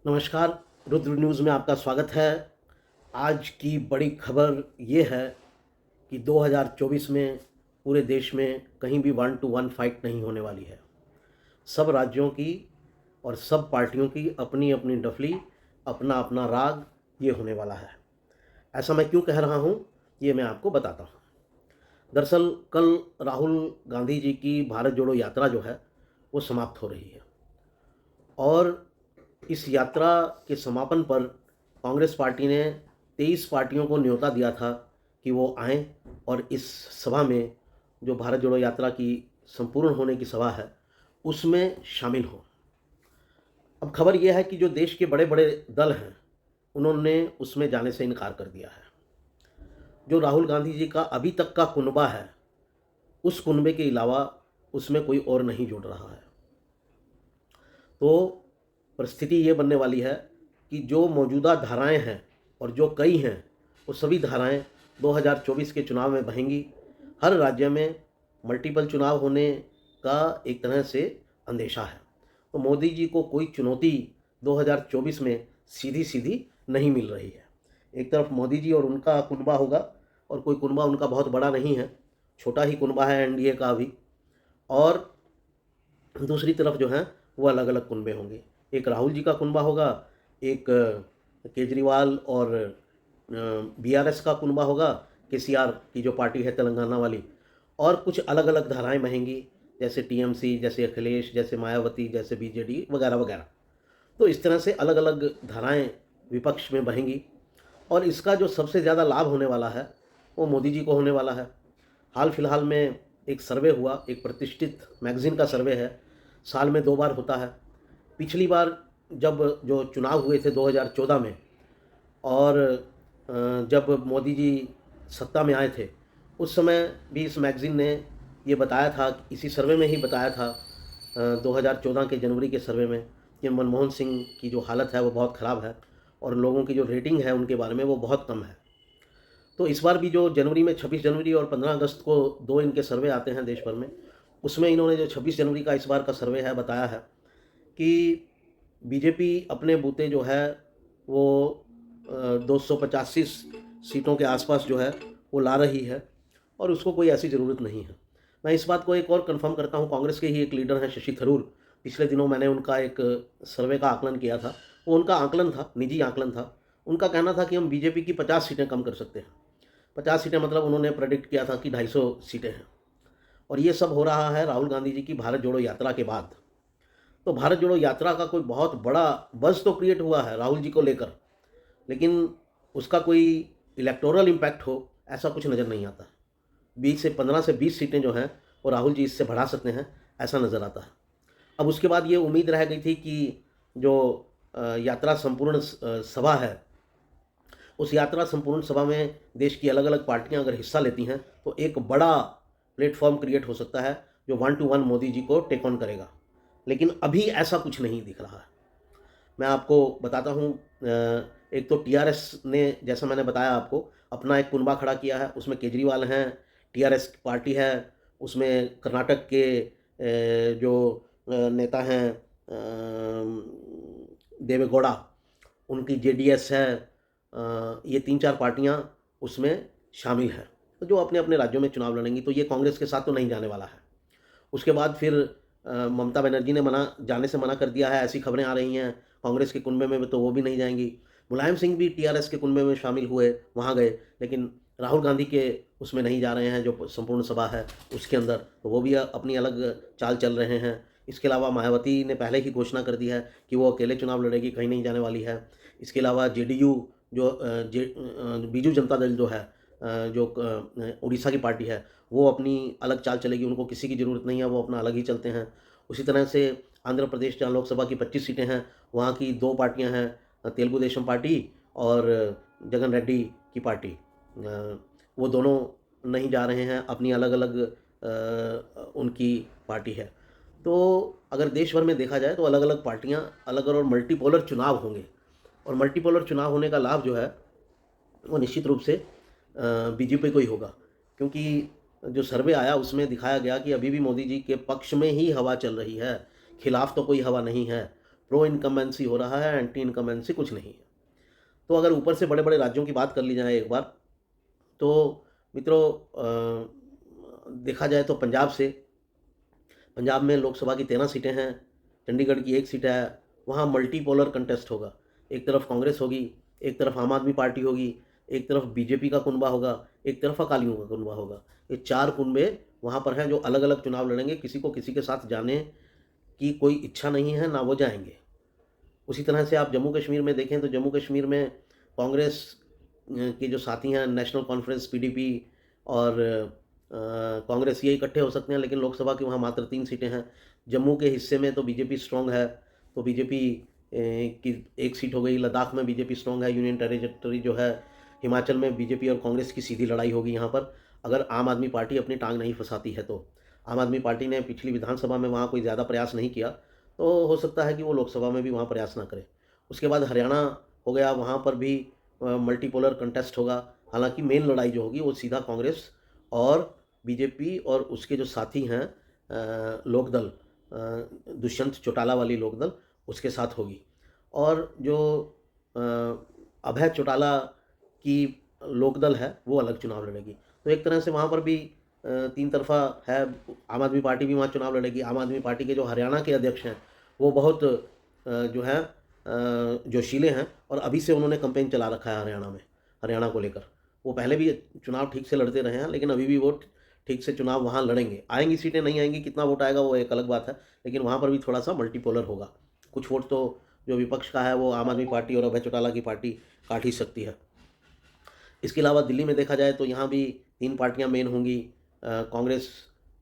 नमस्कार, रुद्र न्यूज़ में आपका स्वागत है। आज की बड़ी खबर ये है कि 2024 में पूरे देश में कहीं भी 1 टू 1 फाइट नहीं होने वाली है। सब राज्यों की और सब पार्टियों की अपनी-अपनी डफली, अपना-अपना राग ये होने वाला है। ऐसा मैं क्यों कह रहा हूँ, ये मैं आपको बताता हूँ। दरअसल कल राहुल गांधी जी की भारत जोड़ो यात्रा जो है, वो समाप्त हो रही है और इस यात्रा के समापन पर कांग्रेस पार्टी ने 23 पार्टियों को न्योता दिया था कि वो आएँ और इस सभा में, जो भारत जोड़ो यात्रा की संपूर्ण होने की सभा है, उसमें शामिल हों। अब खबर ये है कि जो देश के बड़े-बड़े दल हैं, उन्होंने उसमें जाने से इनकार कर दिया है। जो राहुल गांधी जी का अभी तक का कुनबा है, उस कुनबे के अलावा उसमें कोई और नहीं जुड़ रहा है। तो परिस्थिति ये बनने वाली है कि जो मौजूदा धाराएँ हैं और जो कई हैं, वो सभी धाराएँ 2024 के चुनाव में बहेंगी। हर राज्य में मल्टीपल चुनाव होने का एक तरह से अंदेशा है। तो मोदी जी को कोई चुनौती 2024 में सीधी-सीधी नहीं मिल रही है। एक तरफ मोदी जी और उनका कुनबा होगा और कोई कुनबा उनका बहुत बड़ा नहीं है, छोटा ही कुनबा है एनडीए का अभी, और दूसरी तरफ जो हैं वो अलग-अलग कुनबे होंगे। एक राहुल जी का कुनबा होगा, एक केजरीवाल और बीआरएस का कुनबा होगा, केसीआर की जो पार्टी है तेलंगाना वाली, और कुछ अलग-अलग धाराएँ बहेंगी, जैसे टीएमसी, जैसे अखिलेश, जैसे मायावती, जैसे बीजेडी वगैरह-वगैरह। तो इस तरह से अलग-अलग धाराएँ विपक्ष में बहेंगी और इसका जो सबसे ज़्यादा लाभ होने वाला है, वो मोदी जी को होने वाला है। हाल-फिलहाल में एक सर्वे हुआ, एक प्रतिष्ठित मैगज़ीन का सर्वे है, साल में 2 बार होता है। पिछली बार जब जो चुनाव हुए थे 2014 में, और जब मोदी जी सत्ता में आए थे, उस समय भी इस मैगज़ीन ने ये बताया था, इसी सर्वे में ही बताया था, 2014 के जनवरी के सर्वे में, कि मनमोहन सिंह की जो हालत है वो बहुत ख़राब है और लोगों की जो रेटिंग है उनके बारे में वो बहुत कम है। तो इस बार भी जो जनवरी में 26 जनवरी और 15 अगस्त को 2 इनके सर्वे आते हैं देश भर में, उसमें इन्होंने जो 26 जनवरी का इस बार का सर्वे है बताया है कि बीजेपी अपने बूते जो है वो 285 सीटों के आसपास जो है वो ला रही है और उसको कोई ऐसी ज़रूरत नहीं है। मैं इस बात को एक और कन्फर्म करता हूँ, कांग्रेस के ही एक लीडर हैं शशि थरूर, पिछले दिनों मैंने उनका एक सर्वे का आकलन किया था, वो उनका आकलन था, निजी आकलन था। उनका कहना था कि हम बीजेपी की 50 सीटें कम कर सकते हैं। 50 सीटें मतलब उन्होंने प्रेडिक्ट किया था कि 250 सीटें हैं, और ये सब हो रहा है राहुल गांधी जी की भारत जोड़ो यात्रा के बाद। तो भारत जोड़ो यात्रा का कोई बहुत बड़ा बज़ तो क्रिएट हुआ है राहुल जी को लेकर, लेकिन उसका कोई इलेक्टोरल इम्पैक्ट हो, ऐसा कुछ नज़र नहीं आता। 20 से 15 से 20 सीटें जो हैं वो राहुल जी इससे बढ़ा सकते हैं, ऐसा नज़र आता है। अब उसके बाद ये उम्मीद रह गई थी कि जो यात्रा संपूर्ण सभा है, उस यात्रा संपूर्ण सभा में देश की अलग-अलग पार्टियां अगर हिस्सा लेती हैं तो एक बड़ा प्लेटफॉर्म क्रिएट हो सकता है जो 1 टू 1 मोदी जी को टेक ऑन करेगा। लेकिन अभी ऐसा कुछ नहीं दिख रहा है। मैं आपको बताता हूँ, एक तो टीआरएस ने, जैसा मैंने बताया आपको, अपना एक कुनबा खड़ा किया है, उसमें केजरीवाल हैं, टीआरएस पार्टी है, उसमें कर्नाटक के जो नेता हैं, देवेगौड़ा, उनकी जेडीएस है, ये 3-4 पार्टियाँ उसमें शामिल हैं, तो जो अपने-अपने राज्यों में चुनाव लड़ेंगी, तो ये कांग्रेस के साथ तो नहीं जाने वाला है। उसके बाद फिर ममता बनर्जी ने जाने से मना कर दिया है, ऐसी खबरें आ रही हैं, कांग्रेस के कुनबे में तो वो भी नहीं जाएँगी। मुलायम सिंह भी टीआरएस के कुनबे में शामिल हुए, वहाँ गए, लेकिन राहुल गांधी के उसमें नहीं जा रहे हैं, जो संपूर्ण सभा है उसके अंदर, तो वो भी अपनी अलग चाल चल रहे हैं। इसके अलावा मायावती ने पहले ही घोषणा कर दी है कि वो अकेले चुनाव लड़ेगी, कहीं नहीं जाने वाली है। इसके अलावा जेडीयू, जो बीजू जनता दल जो है, जो उड़ीसा की पार्टी है, वो अपनी अलग चाल चलेगी, उनको किसी की ज़रूरत नहीं है, वो अपना अलग ही चलते हैं। उसी तरह से आंध्र प्रदेश, जहाँ लोकसभा की 25 सीटें हैं, वहाँ की 2 पार्टियाँ हैं, तेलुगु देशम पार्टी और जगन रेड्डी की पार्टी। वो दोनों नहीं जा रहे हैं, अपनी अलग-अलग उनकी पार्टी है। तो अगर देश भर में देखा जाए तो अलग-अलग पार्टियाँ, अलग और मल्टीपोलर चुनाव होंगे, और मल्टीपोलर चुनाव होने का लाभ जो है वो निश्चित रूप से बीजेपी को ही होगा, क्योंकि जो सर्वे आया उसमें दिखाया गया कि अभी भी मोदी जी के पक्ष में ही हवा चल रही है, खिलाफ तो कोई हवा नहीं है। प्रो इनकम्बेंसी हो रहा है, एंटी इनकम्बेंसी कुछ नहीं है। तो अगर ऊपर से बड़े बड़े राज्यों की बात कर ली जाए एक बार, तो मित्रों देखा जाए तो पंजाब में लोकसभा की 13 सीटें हैं, चंडीगढ़ की 1 सीट है। वहाँ मल्टीपोलर कंटेस्ट होगा। एक तरफ कांग्रेस होगी, एक तरफ आम आदमी पार्टी होगी, एक तरफ बीजेपी का कुनबा होगा, एक तरफ अकालियों का कुनबा होगा। ये 4 कुनबे वहाँ पर हैं जो अलग अलग चुनाव लड़ेंगे। किसी को किसी के साथ जाने की कोई इच्छा नहीं है, ना वो जाएंगे। उसी तरह से आप जम्मू कश्मीर में देखें तो जम्मू कश्मीर में कांग्रेस के जो साथी हैं, नेशनल कॉन्फ्रेंस, पीडीपी और कांग्रेस, ये इकट्ठे हो सकते हैं, लेकिन लोकसभा की वहाँ मात्र 3 सीटें हैं। जम्मू के हिस्से में तो बीजेपी स्ट्रॉन्ग है, तो बीजेपी की 1 सीट हो गई। लद्दाख में बीजेपी स्ट्रॉन्ग है। यूनियन टेरिटरी जो है हिमाचल में बीजेपी और कांग्रेस की सीधी लड़ाई होगी यहाँ पर, अगर आम आदमी पार्टी अपनी टांग नहीं फंसाती है तो। आम आदमी पार्टी ने पिछली विधानसभा में वहाँ कोई ज़्यादा प्रयास नहीं किया, तो हो सकता है कि वो लोकसभा में भी वहाँ प्रयास ना करे। उसके बाद हरियाणा हो गया, वहाँ पर भी मल्टीपोलर कंटेस्ट होगा। हालांकि मेन लड़ाई जो होगी वो सीधा कांग्रेस और बीजेपी और उसके जो साथी हैं लोकदल, दुष्यंत चौटाला वाली लोकदल, उसके साथ होगी। और जो अभय चौटाला की लोकदल है वो अलग चुनाव लड़ेगी। तो एक तरह से वहाँ पर भी 3 तरफा है। आम आदमी पार्टी भी वहाँ चुनाव लड़ेगी। आम आदमी पार्टी के जो हरियाणा के अध्यक्ष हैं वो बहुत जो है जोशीले हैं, और अभी से उन्होंने कैंपेन चला रखा है हरियाणा को लेकर। वो पहले भी चुनाव ठीक से लड़ते रहे हैं, लेकिन अभी भी वो ठीक से चुनाव वहाँ लड़ेंगे। आएंगी सीटें, नहीं आएंगी, कितना वोट आएगा वो एक अलग बात है, लेकिन वहाँ पर भी थोड़ा सा मल्टीपोलर होगा। कुछ वोट तो जो विपक्ष का है वो आम आदमी पार्टी और अभय चौटाला की पार्टी काट ही सकती है। इसके अलावा दिल्ली में देखा जाए तो यहाँ भी 3 पार्टियाँ मेन होंगी, कांग्रेस,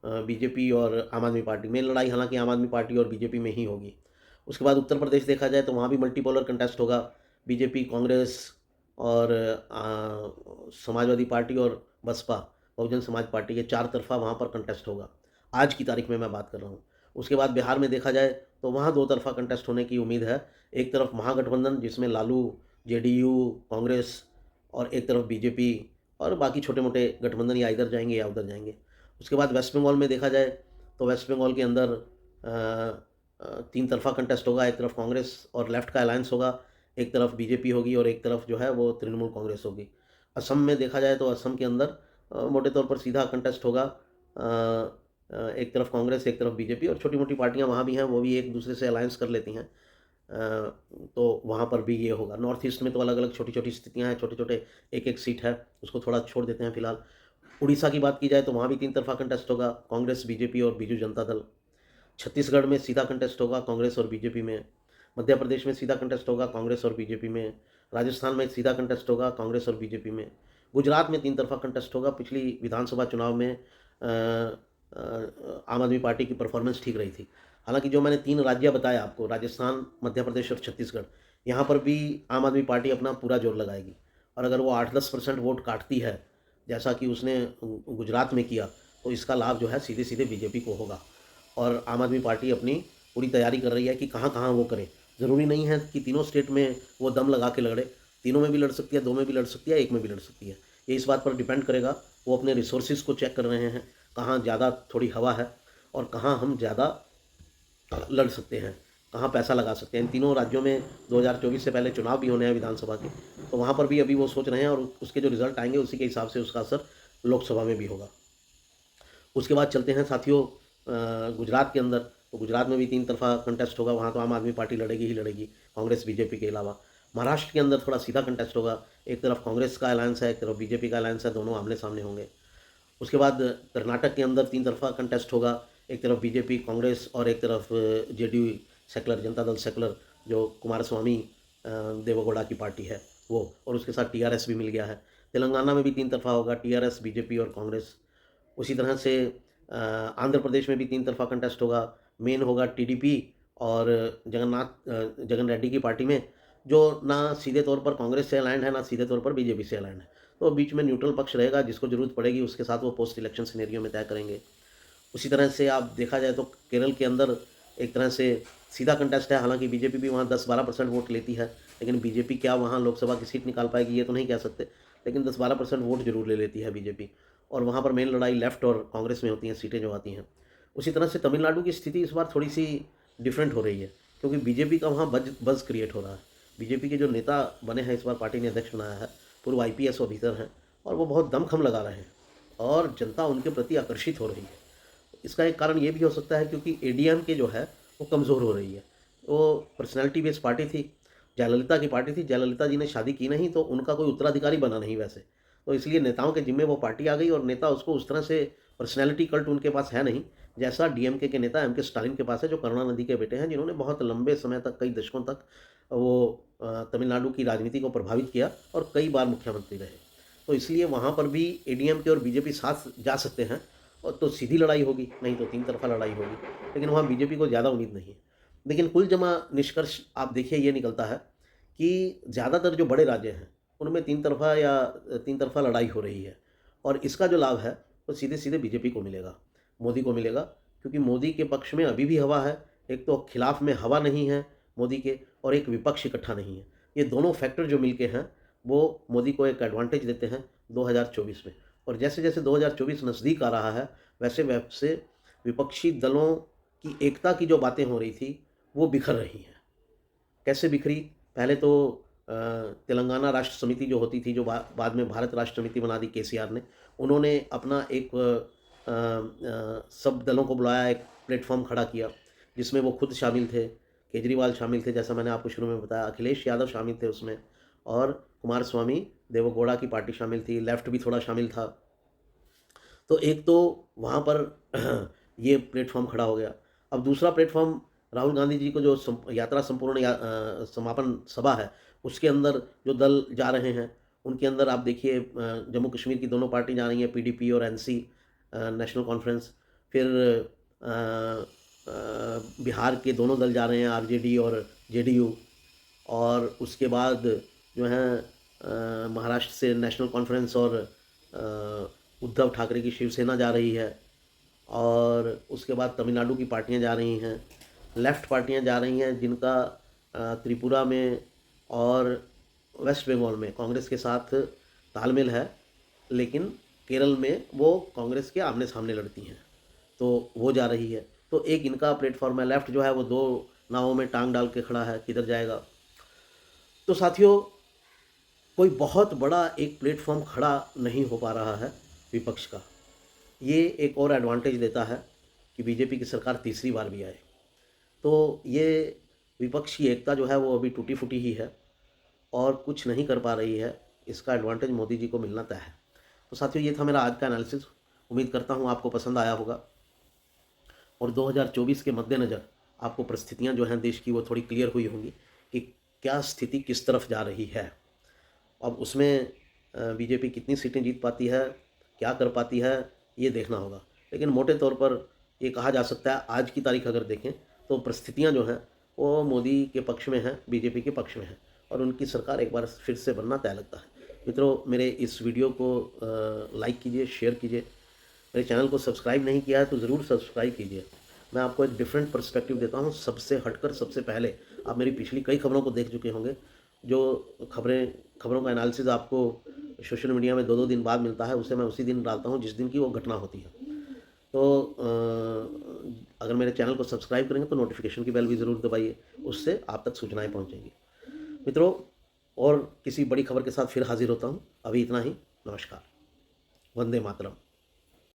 बीजेपी और आम आदमी पार्टी। मेन लड़ाई हालांकि आम आदमी पार्टी और बीजेपी में ही होगी। उसके बाद उत्तर प्रदेश देखा जाए तो वहाँ भी मल्टीपोलर कंटेस्ट होगा। बीजेपी, कांग्रेस और समाजवादी पार्टी और बसपा, बहुजन समाज पार्टी के 4 तरफा वहाँ पर कंटेस्ट होगा। आज की तारीख में मैं बात कर रहा हूँ। उसके बाद बिहार में देखा जाए तो वहाँ 2 तरफा कंटेस्ट होने की उम्मीद है। एक तरफ महागठबंधन जिसमें लालू, जेडीयू, कांग्रेस, और एक तरफ बीजेपी, और बाकी छोटे मोटे गठबंधन या इधर जाएंगे या उधर जाएंगे। उसके बाद वेस्ट बंगाल में देखा जाए तो वेस्ट बंगाल के अंदर 3 तरफा कंटेस्ट होगा। एक तरफ कांग्रेस और लेफ्ट का अलायंस होगा, एक तरफ बीजेपी होगी और एक तरफ जो है वो तृणमूल कांग्रेस होगी। असम में देखा जाए तो असम के अंदर मोटे तौर पर सीधा कंटेस्ट होगा। एक तरफ कांग्रेस, एक तरफ बीजेपी, और छोटी मोटी पार्टियां वहाँ भी हैं, वो भी एक दूसरे से अलायंस कर लेती हैं। तो वहाँ पर भी ये होगा। नॉर्थ ईस्ट में तो अलग अलग छोटी छोटी स्थितियाँ हैं, छोटे छोटे एक एक सीट है, उसको थोड़ा छोड़ देते हैं फिलहाल। उड़ीसा की बात की जाए तो वहाँ भी 3 तरफा कंटेस्ट होगा, कांग्रेस, बीजेपी और बीजू जनता दल। छत्तीसगढ़ में सीधा कंटेस्ट होगा कांग्रेस और बीजेपी में। मध्य प्रदेश में सीधा कंटेस्ट होगा कांग्रेस और बीजेपी में। राजस्थान में सीधा कंटेस्ट होगा कांग्रेस और बीजेपी में। गुजरात में 3 तरफा कंटेस्ट होगा। पिछली विधानसभा चुनाव में आम आदमी पार्टी की परफॉर्मेंस ठीक रही थी। हालांकि जो मैंने 3 राज्य बताया आपको, राजस्थान, मध्य प्रदेश और छत्तीसगढ़, यहाँ पर भी आम आदमी पार्टी अपना पूरा जोर लगाएगी। और अगर वो 8-10% वोट काटती है जैसा कि उसने गुजरात में किया, तो इसका लाभ जो है सीधे सीधे बीजेपी को होगा। और आम आदमी पार्टी अपनी पूरी तैयारी कर रही है कि कहाँ कहाँ वो करे। ज़रूरी नहीं है कि तीनों स्टेट में वो दम लगा के लड़े, तीनों में भी लड़ सकती है, 2 में भी लड़ सकती है, 1 में भी लड़ सकती है। ये इस बात पर डिपेंड करेगा, वो अपने रिसोर्सेज को चेक कर रहे हैं, कहाँ ज़्यादा थोड़ी हवा है और कहाँ हम ज़्यादा लड़ सकते हैं, कहाँ पैसा लगा सकते हैं। इन तीनों राज्यों में 2024 से पहले चुनाव भी होने हैं विधानसभा के, तो वहाँ पर भी अभी वो सोच रहे हैं, और उसके जो रिज़ल्ट आएंगे उसी के हिसाब से उसका असर लोकसभा में भी होगा। उसके बाद चलते हैं साथियों गुजरात के अंदर। तो गुजरात में भी 3 तरफा कंटेस्ट होगा। वहाँ तो आम आदमी पार्टी लड़ेगी ही लड़ेगी, कांग्रेस बीजेपी के अलावा। महाराष्ट्र के अंदर थोड़ा सीधा कंटेस्ट होगा। एक तरफ कांग्रेस का अलायंस है, एक तरफ बीजेपी का अलायंस है, दोनों आमने सामने होंगे। उसके बाद कर्नाटक के अंदर 3 तरफा कंटेस्ट होगा। एक तरफ बीजेपी, कांग्रेस, और एक तरफ JDU secular, Janata Dal secular, जो कुमारस्वामी देवेगौड़ा की पार्टी है वो, और उसके साथ टीआरएस भी मिल गया है। तेलंगाना में भी 3 तरफा होगा, टीआरएस, बीजेपी और कांग्रेस। उसी तरह से आंध्र प्रदेश में भी 3 तरफा कंटेस्ट होगा। मेन होगा टीडीपी और जगन रेड्डी की पार्टी में, जो ना सीधे तौर पर कांग्रेस से अलाइंड है, ना सीधे तौर पर बीजेपी से अलाइंड है। तो बीच में न्यूट्रल पक्ष रहेगा, जिसको जरूरत पड़ेगी उसके साथ वो पोस्ट इलेक्शन सिनेरियो में तय करेंगे। उसी तरह से आप देखा जाए तो केरल के अंदर एक तरह से सीधा कंटेस्ट है। हालांकि बीजेपी भी वहाँ 10-12% वोट लेती है, लेकिन बीजेपी क्या वहाँ लोकसभा की सीट निकाल पाएगी ये तो नहीं कह सकते, लेकिन 10-12% वोट जरूर ले लेती है बीजेपी। और वहाँ पर मेन लड़ाई लेफ्ट और कांग्रेस में होती हैं सीटें जो आती हैं। उसी तरह से तमिलनाडु की स्थिति इस बार थोड़ी सी डिफरेंट हो रही है। क्योंकि बीजेपी का वहाँ बज़ क्रिएट हो रहा है। बीजेपी के जो नेता बने हैं, इस बार पार्टी ने अध्यक्ष बनाया है, पूर्व आईपीएस ऑफिसर हैं और वो बहुत दमखम लगा रहे हैं और जनता उनके प्रति आकर्षित हो रही है। इसका एक कारण ये भी हो सकता है क्योंकि एडीएमके जो है वो कमज़ोर हो रही है। वो पर्सनैलिटी बेस्ड पार्टी थी, जयललिता की पार्टी थी। जयललिता जी ने शादी की नहीं तो उनका कोई उत्तराधिकारी बना नहीं वैसे, तो इसलिए नेताओं के जिम्मे वो पार्टी आ गई और नेता उसको उस तरह से, पर्सनैलिटी कल्ट उनके पास है नहीं जैसा डीएमके के नेता एमके स्टालिन के पास है, जो करुणानिधि के बेटे हैं, जिन्होंने बहुत लंबे समय तक, कई दशकों तक वो तमिलनाडु की राजनीति को प्रभावित किया और कई बार मुख्यमंत्री रहे। तो इसलिए वहाँ पर भी एडीएमके और बीजेपी साथ जा सकते हैं और तो सीधी लड़ाई होगी, नहीं तो तीन तरफा लड़ाई होगी, लेकिन वहाँ बीजेपी को ज़्यादा उम्मीद नहीं है। लेकिन कुल जमा निष्कर्ष आप देखिए ये निकलता है कि ज़्यादातर जो बड़े राज्य हैं उनमें तीन तरफा लड़ाई हो रही है और इसका जो लाभ है वो सीधे सीधे बीजेपी को मिलेगा, मोदी को मिलेगा, क्योंकि मोदी के पक्ष में अभी भी हवा है। एक तो खिलाफ में हवा नहीं है मोदी के और एक विपक्ष इकट्ठा नहीं है। ये दोनों फैक्टर जो मिलके हैं वो मोदी को एक एडवांटेज देते हैं 2024 में। और जैसे जैसे 2024 नज़दीक आ रहा है वैसे वैसे विपक्षी दलों की एकता की जो बातें हो रही थी वो बिखर रही हैं। कैसे बिखरी? पहले तो तेलंगाना राष्ट्र समिति जो होती थी, जो बाद में भारत राष्ट्र समिति बना दी केसीआर ने, उन्होंने अपना एक सब दलों को बुलाया, एक प्लेटफॉर्म खड़ा किया जिसमें वो खुद शामिल थे, केजरीवाल शामिल थे, जैसा मैंने आपको शुरू में बताया, अखिलेश यादव शामिल थे उसमें, और कुमार स्वामी देवगौड़ा की पार्टी शामिल थी, लेफ्ट भी थोड़ा शामिल था। तो एक तो वहाँ पर ये प्लेटफॉर्म खड़ा हो गया। अब दूसरा प्लेटफॉर्म राहुल गांधी जी को जो यात्रा संपूर्ण समापन सभा है उसके अंदर जो दल जा रहे हैं उनके अंदर आप देखिए, जम्मू कश्मीर की दोनों पार्टी जा रही हैं, पीडीपी और एनसी, नेशनल कॉन्फ्रेंस। फिर बिहार के दोनों दल जा रहे हैं, आरजेडी और जेडीयू। और उसके बाद जो है महाराष्ट्र से नेशनल कॉन्फ्रेंस और उद्धव ठाकरे की शिवसेना जा रही है। और उसके बाद तमिलनाडु की पार्टियां जा रही हैं, लेफ़्ट पार्टियां जा रही हैं जिनका त्रिपुरा में और वेस्ट बंगाल में कांग्रेस के साथ तालमेल है, लेकिन केरल में वो कांग्रेस के आमने सामने लड़ती हैं, तो वो जा रही है। तो एक इनका प्लेटफॉर्म है। लेफ़्ट जो है वो दो नावों में टांग डाल के खड़ा है, किधर जाएगा। तो साथियों, कोई बहुत बड़ा एक प्लेटफॉर्म खड़ा नहीं हो पा रहा है विपक्ष का। ये एक और एडवांटेज देता है कि बीजेपी की सरकार तीसरी बार भी आए। तो ये विपक्ष की एकता जो है वो अभी टूटी फूटी ही है और कुछ नहीं कर पा रही है। इसका एडवांटेज मोदी जी को मिलना तय है। तो साथियों, ये था मेरा आज का एनालिसिस। उम्मीद करता हूँ आपको पसंद आया होगा और 2024 के मद्देनज़र आपको परिस्थितियाँ जो हैं देश की वो थोड़ी क्लियर हुई होंगी कि क्या स्थिति किस तरफ जा रही है। अब उसमें बीजेपी कितनी सीटें जीत पाती है, क्या कर पाती है, ये देखना होगा। लेकिन मोटे तौर पर ये कहा जा सकता है, आज की तारीख अगर देखें तो परिस्थितियां जो हैं वो मोदी के पक्ष में हैं, बीजेपी के पक्ष में हैं और उनकी सरकार एक बार फिर से बनना तय लगता है। मित्रों, मेरे इस वीडियो को लाइक कीजिए, शेयर कीजिए। मेरे चैनल को सब्सक्राइब नहीं किया है तो ज़रूर सब्सक्राइब कीजिए। मैं आपको एक डिफरेंट पर्सपेक्टिव देता हूँ, सबसे हटकर। सबसे पहले आप मेरी पिछली कई खबरों को देख चुके होंगे। जो खबरों का एनालिसिस आपको सोशल मीडिया में 2-2 दिन बाद मिलता है, उसे मैं उसी दिन डालता हूँ जिस दिन की वो घटना होती है। तो अगर मेरे चैनल को सब्सक्राइब करेंगे तो नोटिफिकेशन की बेल भी ज़रूर दबाइए, उससे आप तक सूचनाएं पहुंचेंगी। मित्रों, और किसी बड़ी खबर के साथ फिर हाजिर होता हूं। अभी इतना ही। नमस्कार। वंदे मातरम।